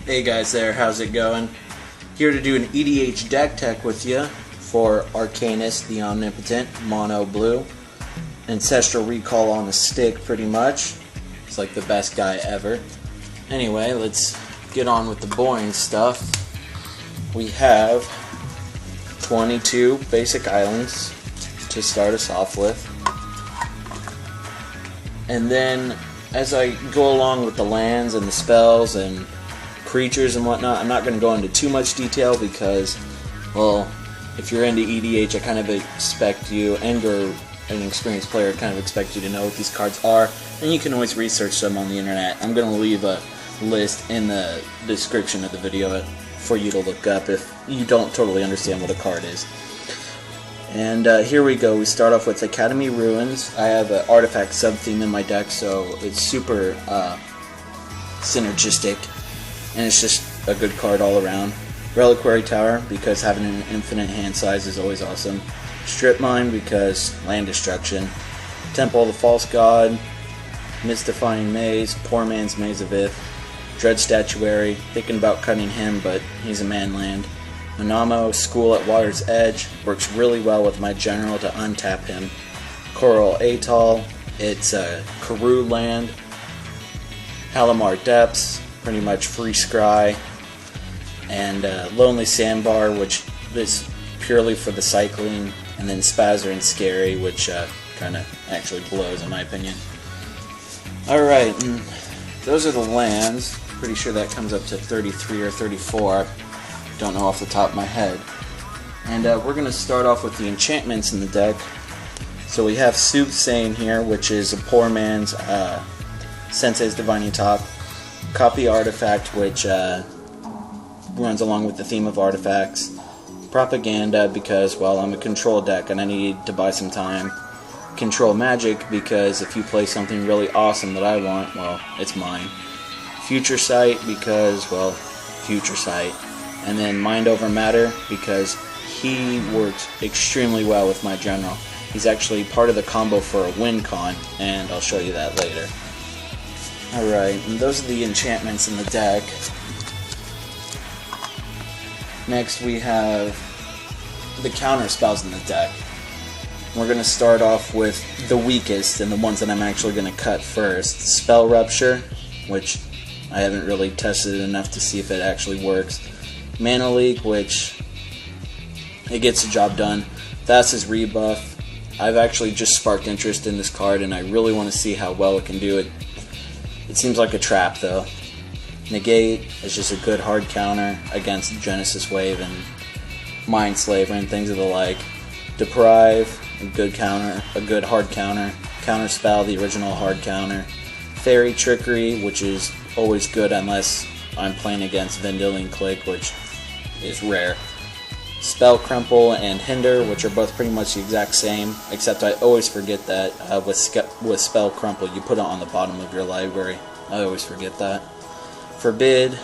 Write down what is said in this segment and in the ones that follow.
Hey guys there, how's it going? Here to do an EDH deck tech with you for Arcanis, the Omnipotent, Mono Blue. Ancestral Recall on a stick, pretty much. It's like the best guy ever. Anyway, let's get on with the boring stuff. We have 22 basic islands to start us off with. And then, as I go along with the lands and the spells and creatures and whatnot, I'm not going to go into too much detail because, well, if you're into EDH, I kind of expect you, and you're an experienced player, I kind of expect you to know what these cards are, and you can always research them on the internet. I'm going to leave a list in the description of the video for you to look up if you don't totally understand what a card is. And here we go. We start off with Academy Ruins. I have an artifact sub-theme in my deck, so it's super synergistic, and it's just a good card all around. Reliquary Tower, because having an infinite hand size is always awesome. Strip Mine, because land destruction. Temple of the False God. Mystifying Maze, Poor Man's Maze of Ith. Dread Statuary, thinking about cutting him, but he's a man land. Manamo, School at Water's Edge, works really well with my general to untap him. Coral Atoll, it's a Karoo land. Halimar Depths, pretty much free scry. And Lonely Sandbar, which is purely for the cycling. And then Spazzer and Scary, which kind of actually blows in my opinion. Alright, those are the lands. Pretty sure that comes up to 33 or 34. Don't know off the top of my head. And we're going to start off with the enchantments in the deck. So we have Soothsaying here, which is a poor man's Sensei's Divining Top. Copy Artifact, which runs along with the theme of artifacts. Propaganda, because, well, I'm a control deck and I need to buy some time. Control Magic, because if you play something really awesome that I want, well, it's mine. Future Sight, because, well, Future Sight. And then Mind Over Matter, because he works extremely well with my general. He's actually part of the combo for a win con, and I'll show you that later. Alright, and those are the enchantments in the deck. Next we have the counter spells in the deck. We're going to start off with the weakest and the ones that I'm actually going to cut first. Spell Rupture, which I haven't really tested it enough to see if it actually works. Mana Leak, which it gets the job done. Thassa's Rebuff. I've actually just sparked interest in this card and I really want to see how well it can do it. It seems like a trap though. Negate is just a good hard counter against Genesis Wave and Mind Slaver and things of the like. Deprive, a good counter, a good hard counter. Counter Spell, the original hard counter. Fairy Trickery, which is always good unless I'm playing against Vendilion Click, which is rare. Spell Crumple and Hinder, which are both pretty much the exact same, except I always forget that with Spell Crumple you put it on the bottom of your library. I always forget that. Forbid,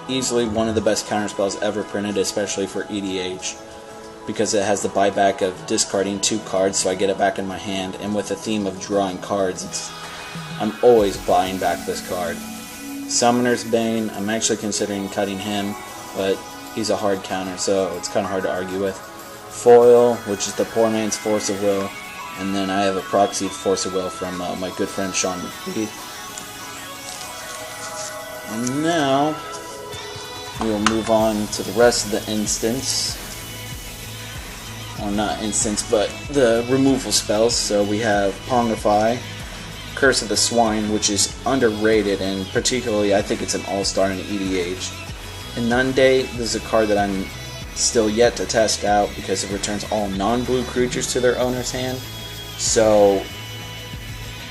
easily one of the best counterspells ever printed, especially for EDH, because it has the buyback of discarding 2 cards so I get it back in my hand, and with the theme of drawing cards, I'm always buying back this card. Summoner's Bane, I'm actually considering cutting him, but he's a hard counter, so it's kind of hard to argue with. Foil, which is the poor man's Force of Will, and then I have a proxied Force of Will from my good friend Sean McPhee. And now, we'll move on to the rest of the instance. Well, not instance, but the removal spells. So we have Pongify, Curse of the Swine, which is underrated, and particularly I think it's an all-star in EDH. Inundate, this is a card that I'm still yet to test out because it returns all non-blue creatures to their owner's hand. So,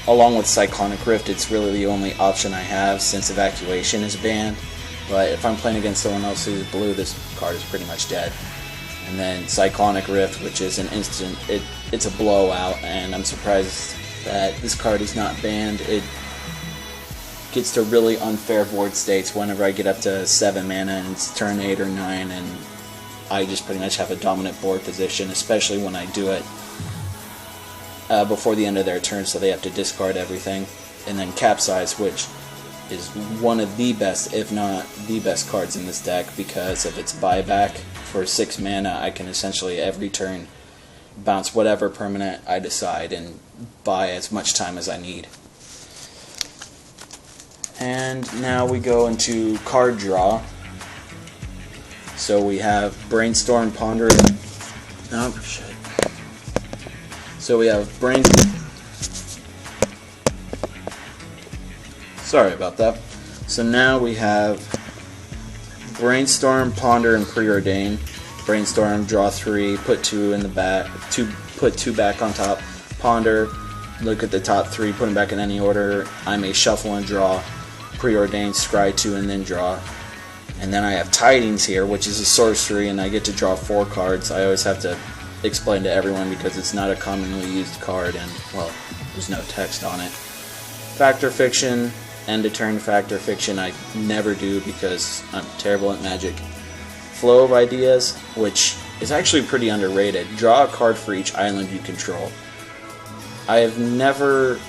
along with Cyclonic Rift, it's really the only option I have since Evacuation is banned. But if I'm playing against someone else who's blue, this card is pretty much dead. And then Cyclonic Rift, which is an instant, it's a blowout, and I'm surprised that this card is not banned. It gets to really unfair board states whenever I get up to 7 mana and it's turn 8 or 9, and I just pretty much have a dominant board position, especially when I do it before the end of their turn, so they have to discard everything. And then Capsize, which is one of the best, if not the best cards in this deck because of its buyback. For 6 mana, I can essentially every turn bounce whatever permanent I decide and buy as much time as I need. And now we go into card draw. So we have Brainstorm, Ponder. Oh shit. So we have Sorry about that. So now we have Brainstorm, Ponder, and Preordain. Brainstorm, draw 3, put 2 in the back, put 2 back on top. Ponder, look at the top 3, put them back in any order. I may shuffle and draw. Preordain, scry 2, and then draw. And then I have Tidings here, which is a sorcery, and I get to draw 4 cards. I always have to explain to everyone because it's not a commonly used card, and, well, there's no text on it. Factor Fiction, end of turn Factor Fiction I never do because I'm terrible at Magic. Flow of Ideas, which is actually pretty underrated. Draw a card for each island you control. I have never,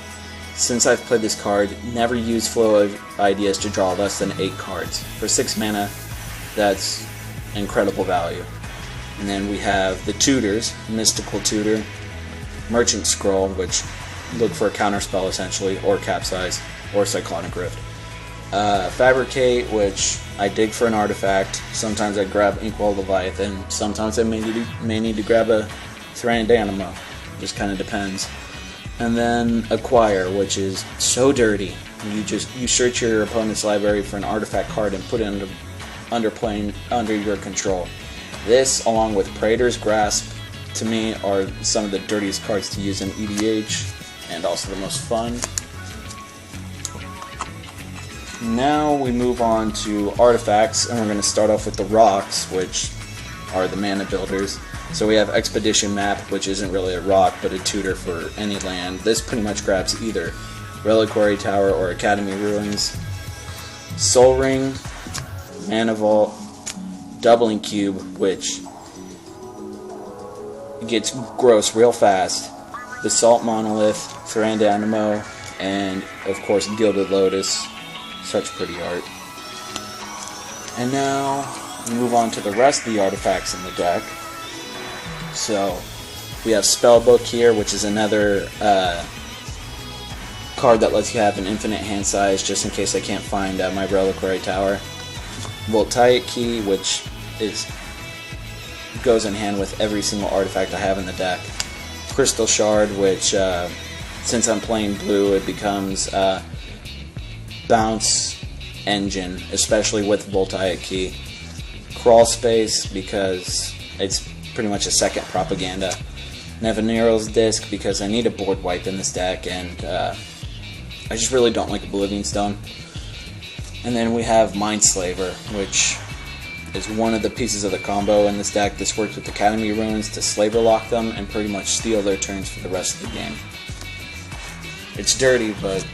since I've played this card, never used Flow of Ideas to draw less than 8 cards. For 6 mana, that's incredible value. And then we have the tutors, Mystical Tutor, Merchant Scroll, which look for a counterspell essentially, or Capsize, or Cyclonic Rift. Fabricate, which I dig for an artifact. Sometimes I grab Inkwell Leviathan, sometimes I may need to grab a Thranduil. Just kind of depends. And then Acquire, which is so dirty. You search your opponent's library for an artifact card and put it under your control. This, along with Praetor's Grasp, to me are some of the dirtiest cards to use in EDH, and also the most fun. Now we move on to artifacts, and we're going to start off with the rocks, which are the mana builders. So we have Expedition Map, which isn't really a rock, but a tutor for any land. This pretty much grabs either Reliquary Tower or Academy Ruins. Soul Ring, Mana Vault, Doubling Cube, which gets gross real fast. Basalt Monolith, Thranduil, and of course Gilded Lotus. Such pretty art. And now we move on to the rest of the artifacts in the deck. So we have Spellbook here, which is another card that lets you have an infinite hand size just in case I can't find my Reliquary Tower. Voltaic Key, which goes in hand with every single artifact I have in the deck. Crystal Shard, which since I'm playing blue, it becomes Bounce Engine, especially with Voltaic Key. Crawl Space, because it's pretty much a second propaganda. Nevinyrral's Disc, because I need a board wipe in this deck, and I just really don't like Oblivion Stone. And then we have Mindslaver, which is one of the pieces of the combo in this deck. This works with Academy Ruins to Slaver lock them and pretty much steal their turns for the rest of the game. It's dirty, but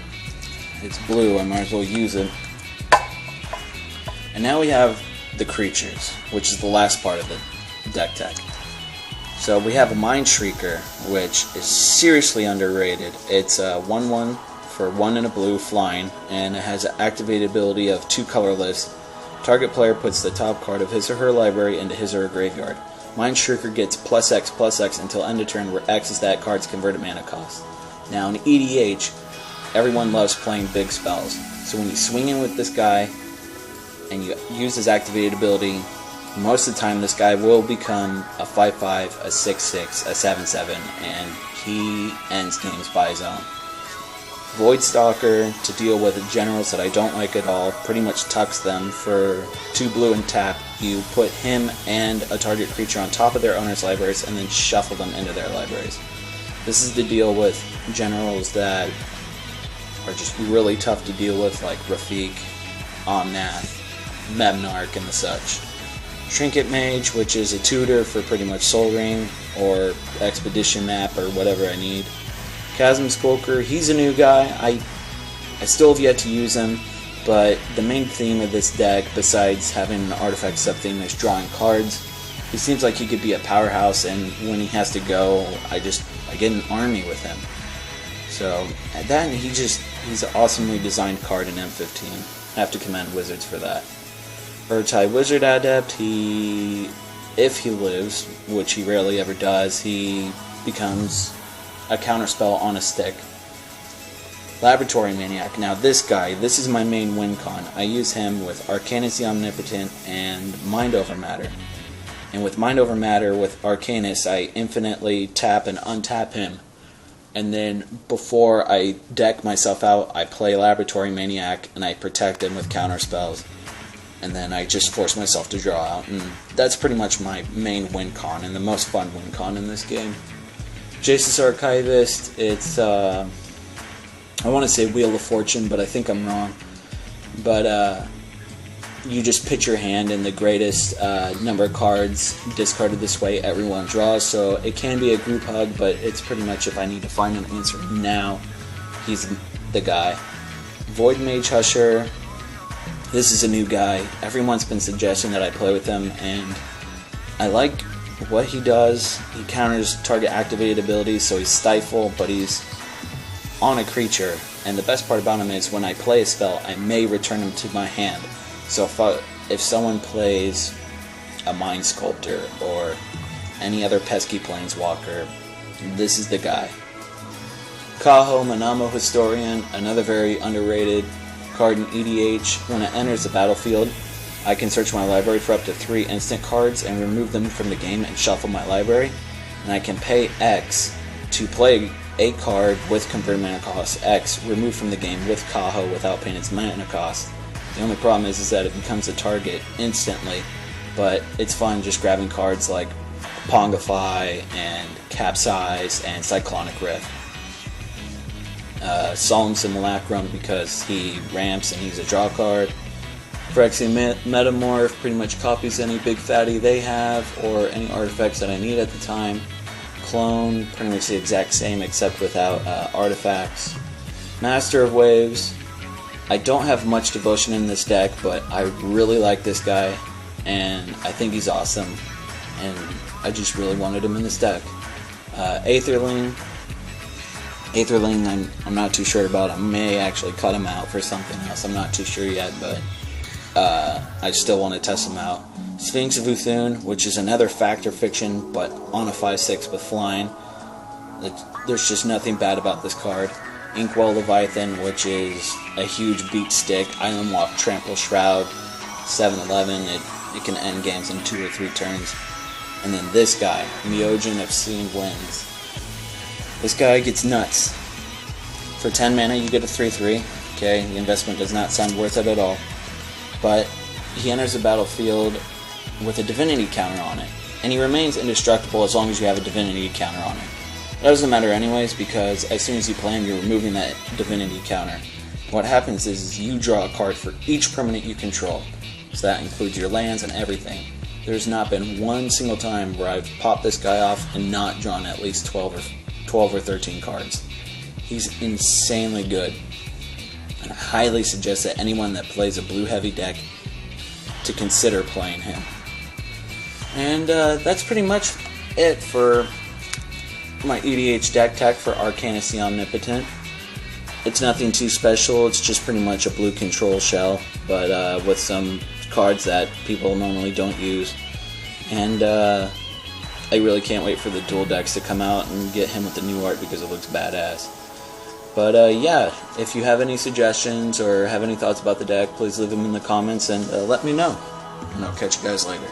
it's blue, I might as well use it. And now we have the creatures, which is the last part of the deck tech. So we have a Mind Shrieker, which is seriously underrated. It's a 1/1 for 1 and a blue, flying, and it has an activated ability of 2 colorless. Target player puts the top card of his or her library into his or her graveyard. Mind Shrieker gets +X until end of turn, where X is that card's converted mana cost. Now in EDH, everyone loves playing big spells. So when you swing in with this guy, and you use his activated ability, most of the time this guy will become a 5/5, a 6/6, a 7/7, and he ends games by his own. Voidstalker, to deal with generals that I don't like at all, pretty much tucks them for 2 blue and tap. You put him and a target creature on top of their owner's libraries and then shuffle them into their libraries. This is to deal with generals that are just really tough to deal with, like Rafiq, Omnath, Memnarch, and the such. Trinket Mage, which is a tutor for pretty much Soul Ring or Expedition Map or whatever I need. Chasm Skulker, he's a new guy. I still have yet to use him, but the main theme of this deck, besides having an artifact sub-theme, is drawing cards. He seems like he could be a powerhouse, and when he has to go, I get an army with him. So, and then he just He's an awesomely designed card in M15. I have to commend Wizards for that. Urtai Wizard Adept, if he lives, which he rarely ever does, he becomes a counterspell on a stick. Laboratory Maniac. Now this is my main win con. I use him with Arcanis the Omnipotent and Mind Over Matter. And with Mind Over Matter, with Arcanis, I infinitely tap and untap him. And then before I deck myself out, I play Laboratory Maniac and I protect him with counterspells. And then I just force myself to draw out. And that's pretty much my main win con and the most fun win con in this game. Jace's Archivist, it's I want to say Wheel of Fortune, but I think I'm wrong. But you just pitch your hand, and the greatest number of cards discarded this way, everyone draws. So it can be a group hug, but it's pretty much if I need to find an answer now, he's the guy. Void Mage Husher. This is a new guy. Everyone's been suggesting that I play with him, and I like what he does. He counters target activated abilities, so he's Stifle, but he's on a creature, and the best part about him is when I play a spell, I may return him to my hand. So if someone plays a Mind Sculptor or any other pesky planeswalker, this is the guy. Kaho Manamo Historian, another very underrated card in EDH. When it enters the battlefield, I can search my library for up to 3 instant cards and remove them from the game and shuffle my library. And I can pay X to play a card with converted mana cost X removed from the game with Kaho without paying its mana cost. The only problem is that it becomes a target instantly, but it's fun just grabbing cards like Pongify and Capsize and Cyclonic Rift. Solemn Simulacrum because he ramps and he's a draw card. Phyrexian Metamorph pretty much copies any big fatty they have or any artifacts that I need at the time. Clone, pretty much the exact same except without artifacts. Master of Waves, I don't have much devotion in this deck, but I really like this guy, and I think he's awesome, and I just really wanted him in this deck. Aetherling, I'm not too sure about. I may actually cut him out for something else, I'm not too sure yet, but I still want to test him out. Sphinx of Uthun, which is another Fact or Fiction, but on a 5/6 with flying. There's just nothing bad about this card. Inkwell Leviathan, which is a huge beat stick. Island Walk, Trample Shroud, 7/11. It can end games in 2 or 3 turns. And then this guy, Myojin of Seeing Winds. This guy gets nuts. For 10 mana, you get a 3/3. Okay, the investment does not sound worth it at all. But he enters the battlefield with a divinity counter on it, and he remains indestructible as long as you have a divinity counter on it. That doesn't matter anyways, because as soon as you play him, you're removing that divinity counter. What happens is you draw a card for each permanent you control, so that includes your lands and everything. There's not been one single time where I've popped this guy off and not drawn at least 12 or 13 cards. He's insanely good, and I highly suggest that anyone that plays a blue heavy deck to consider playing him. And that's pretty much it for my EDH deck tech for Arcanis the Omnipotent. It's nothing too special, it's just pretty much a blue control shell, but with some cards that people normally don't use. And I really can't wait for the dual decks to come out and get him with the new art because it looks badass. But yeah, if you have any suggestions or have any thoughts about the deck, please leave them in the comments and let me know. And I'll catch you guys later.